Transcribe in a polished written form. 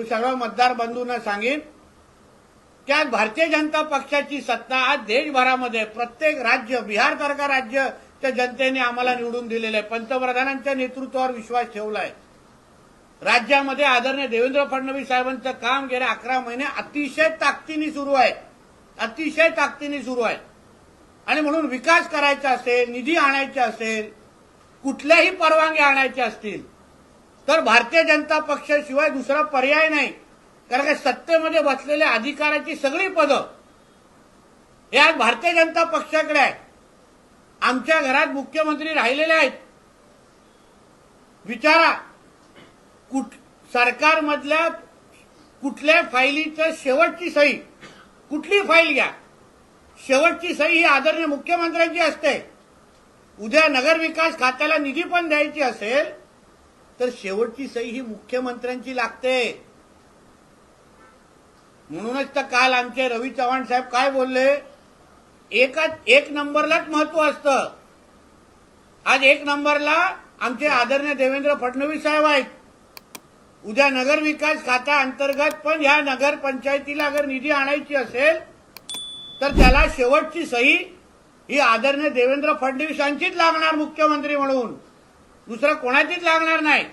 सर्व मतदार बंधूंना सांगेन की आज भारतीय जनता पक्षाची सत्ता आज देशभरामध्ये प्रत्येक राज्य, बिहारसारखा राज्याच्या जनतेने आम्हाला निवडून दिलेलं आहे, पंतप्रधानांच्या नेतृत्वावर विश्वास ठेवला आहे. राज्यामध्ये आदरणीय देवेंद्र फडणवीस साहेबांचं काम गेल्या 11 महिने अतिशय ताकदीने सुरू आहे, अतिशय ताकदीने सुरू आहे. आणि म्हणून विकास करायचा असेल, निधी आणायचा असेल, कुठल्याही परवानग्या आणायच्या असतील तर भारतीय जनता पक्षाशिवाय दुसरा पर्याय नाही. कारण का सत्तेमध्ये बसलेल्या अधिकाराची सगळी पदं हे आज भारतीय जनता पक्षाकडे आहे. आमच्या घरात मुख्यमंत्री राहिलेले आहेत. विचारा सरकारमधल्या कुठल्या फाईलीचं शेवटची सही, कुठली फाईल घ्या, शेवटची सही ही आदरणीय मुख्यमंत्र्यांची असते. उद्या नगरविकास खात्याला निधी पण द्यायची असेल तर शेवटची सही ही मुख्यमंत्र्यांची लागते. म्हणूनच तर काल आमचे रवी चव्हाण साहेब काय बोलले, एक नंबरलाच महत्व असतं. आज एक नंबरला आमचे आदरणीय देवेंद्र फडणवीस साहेब आहेत. उद्या नगरविकास खात्या अंतर्गत पण ह्या नगरपंचायतीला अगर निधी आणायची असेल तर त्याला शेवटची सही ही आदरणीय देवेंद्र फडणवीसांचीच लागणार मुख्यमंत्री म्हणून, दुसरं कोणाचीच लागणार नाही.